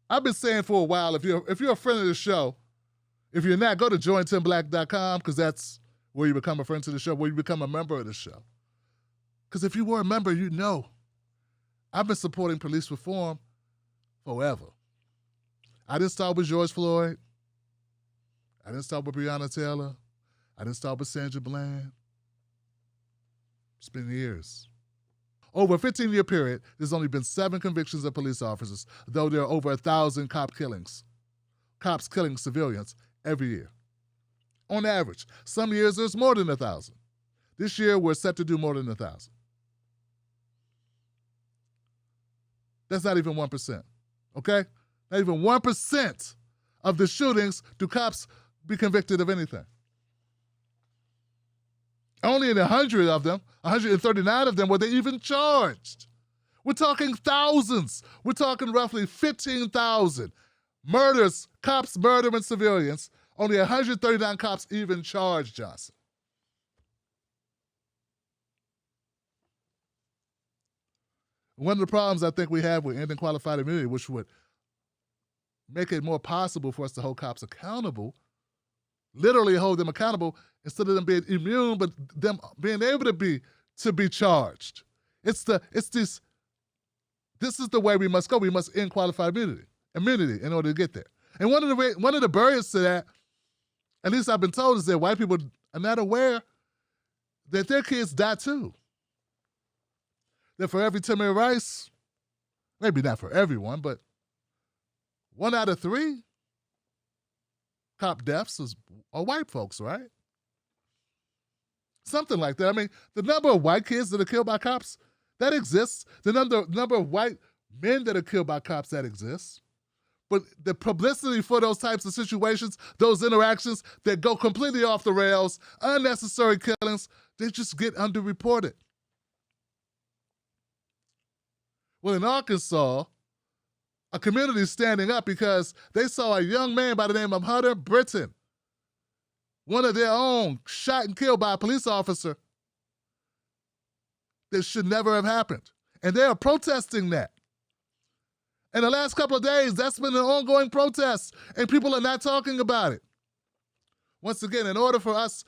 I've been saying for a while, if you're a friend of the show, if you're not, go to jointimblack.com, because that's where you become a friend to the show, where you become a member of the show. Because if you were a member, you know I've been supporting police reform forever. I didn't start with George Floyd. I didn't start with Breonna Taylor. I didn't start with Sandra Bland. It's been years. Over a 15-year period, there's only been 7 convictions of police officers, though there are over 1,000 cops killing civilians every year. On average, some years there's more than 1,000. This year we're set to do more than 1,000. That's not even 1%, okay? Not even 1% of the shootings do cops be convicted of anything. Only in 100 of them, 139 of them, were they even charged. We're talking thousands. We're talking roughly 15,000 murders, cops murdering civilians. Only 139 cops even charged Johnson. One of the problems I think we have with ending qualified immunity, which would make it more possible for us to hold cops accountable, literally hold them accountable instead of them being immune, but them being able to be charged. This is the way we must go. We must end qualified immunity in order to get there. And one of the barriers to that, at least I've been told, is that white people are not aware that their kids die too. That for every Tamir Rice, maybe not for everyone, but 1 out of 3 cop deaths are white folks, right? Something like that. I mean, the number of white kids that are killed by cops, that exists. The number of white men that are killed by cops, that exists. But the publicity for those types of situations, those interactions that go completely off the rails, unnecessary killings, they just get underreported. Well, in Arkansas, a community is standing up because they saw a young man by the name of Hunter Brittain, one of their own, shot and killed by a police officer. This should never have happened. And they are protesting that. In the last couple of days, that's been an ongoing protest, and people are not talking about it. Once again, in order for us,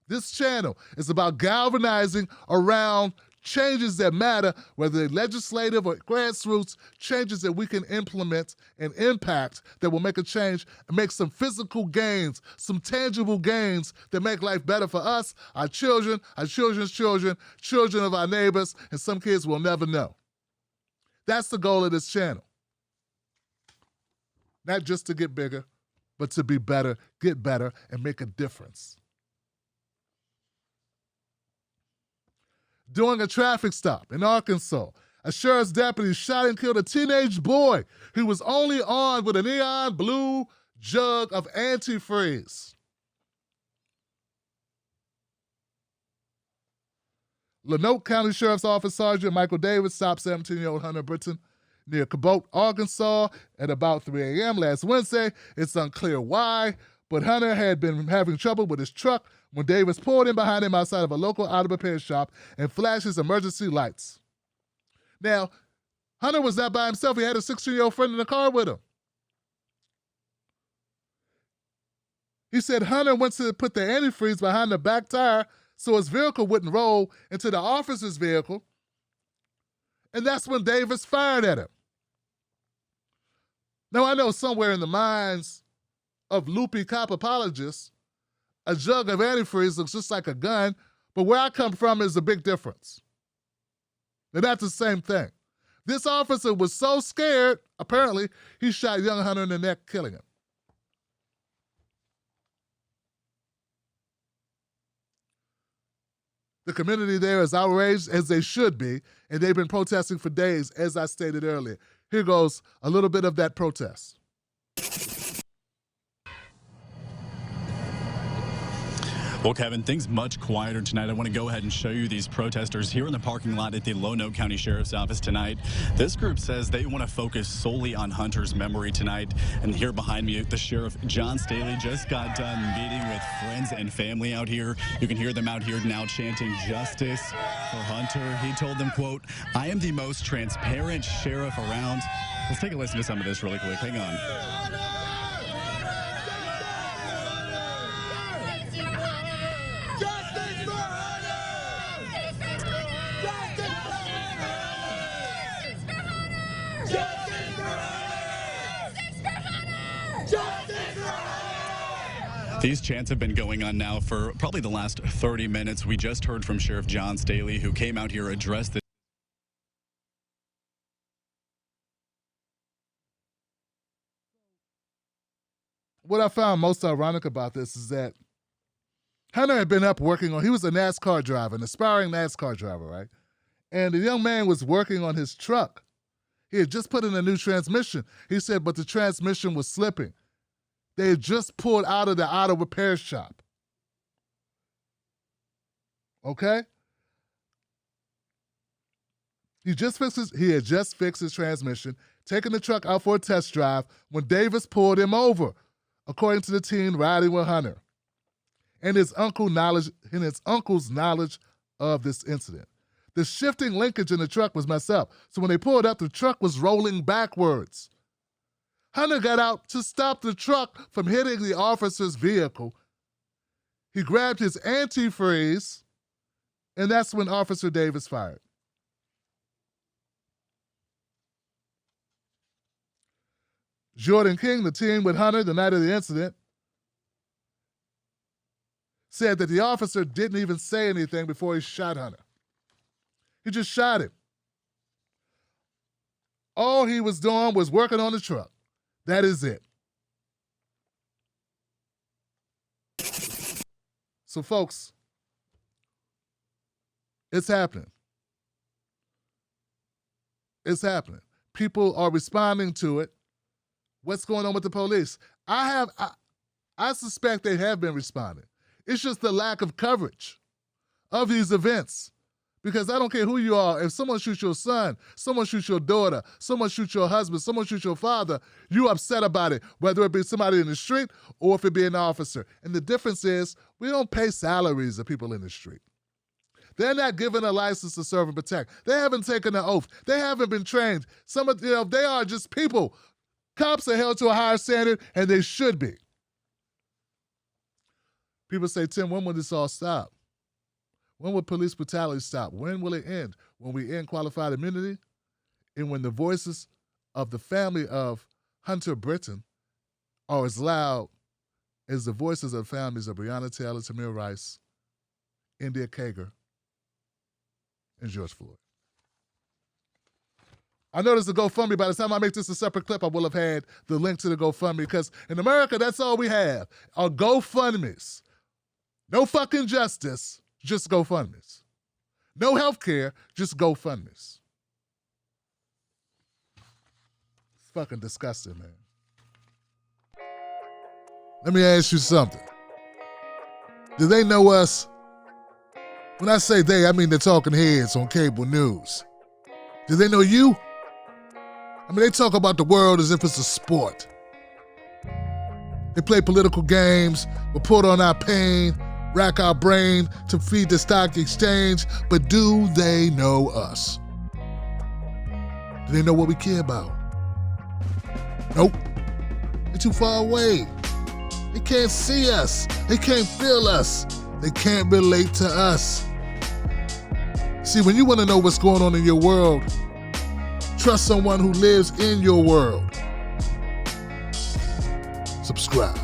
this channel is about galvanizing around changes that matter, whether they're legislative or grassroots, changes that we can implement and impact that will make a change and make some physical gains, some tangible gains that make life better for us, our children, our children's children, children of our neighbors, and some kids will never know. That's the goal of this channel. Not just to get bigger, but to be better, get better, and make a difference. During a traffic stop in Arkansas, a sheriff's deputy shot and killed a teenage boy who was only armed with a neon blue jug of antifreeze. Lanoke County Sheriff's Office Sergeant Michael Davis stopped 17-year-old Hunter Brittain near Cabot, Arkansas at about 3 a.m. last Wednesday. It's unclear why, but Hunter had been having trouble with his truck when Davis pulled in behind him outside of a local auto repair shop and flashed his emergency lights. Now, Hunter was not by himself. He had a 16-year-old friend in the car with him. He said Hunter went to put the antifreeze behind the back tire so his vehicle wouldn't roll into the officer's vehicle, and that's when Davis fired at him. Now, I know somewhere in the minds of loopy cop apologists, a jug of antifreeze looks just like a gun, but where I come from is a big difference. They're not the same thing. This officer was so scared, apparently, he shot young Hunter in the neck, killing him. The community there is outraged, as they should be, and they've been protesting for days, as I stated earlier. Here goes a little bit of that protest. Well, Kevin, things much quieter tonight. I want to go ahead and show you these protesters here in the parking lot at the Lonoke County Sheriff's Office tonight. This group says they want to focus solely on Hunter's memory tonight. And here behind me, the Sheriff John Staley just got done meeting with friends and family out here. You can hear them out here now chanting justice for Hunter. He told them, quote, "I am the most transparent sheriff around. Let's take a listen to some of this really quick. Hang on. These chants have been going on now for probably the last 30 minutes. We just heard from Sheriff John Staley, who came out here, addressed the What I found most ironic about this is that Hunter had been up working on, he was a NASCAR driver, an aspiring NASCAR driver, right? And the young man was working on his truck. He had just put in a new transmission. He said, but the transmission was slipping. They had just pulled out of the auto repair shop. Okay? He had just fixed his transmission, taken the truck out for a test drive when Davis pulled him over, according to the teen riding with Hunter, and his uncle's knowledge of this incident. The shifting linkage in the truck was messed up, so when they pulled up, the truck was rolling backwards. Hunter got out to stop the truck from hitting the officer's vehicle. He grabbed his antifreeze, and that's when Officer Davis fired. Jordan King, the teen with Hunter the night of the incident, said that the officer didn't even say anything before he shot Hunter. He just shot him. All he was doing was working on the truck. That is it. So, folks, it's happening. It's happening. People are responding to it. What's going on with the police? I suspect they have been responding. It's just the lack of coverage of these events. Because I don't care who you are, if someone shoots your son, someone shoots your daughter, someone shoots your husband, someone shoots your father, you're upset about it, whether it be somebody in the street or if it be an officer. And the difference is we don't pay salaries of people in the street. They're not given a license to serve and protect. They haven't taken an oath. They haven't been trained. They are just people. Cops are held to a higher standard, and they should be. People say, Tim, when will this all stop? When will police brutality stop? When will it end? When we end qualified immunity? And when the voices of the family of Hunter Brittain are as loud as the voices of the families of Breonna Taylor, Tamir Rice, India Kager, and George Floyd. I know there's a GoFundMe. By the time I make this a separate clip, I will have had the link to the GoFundMe, because in America, that's all we have are GoFundMes. No fucking justice, just GoFundMes. No health care, just GoFundMes. It's fucking disgusting, man. Let me ask you something. Do they know us? When I say they, I mean the talking heads on cable news. Do they know you? I mean, they talk about the world as if it's a sport. They play political games, report on our pain, rack our brain to feed the stock exchange, but do they know us? Do they know what we care about? Nope. They're too far away. They can't see us. They can't feel us. They can't relate to us. See, when you want to know what's going on in your world, trust someone who lives in your world. Subscribe.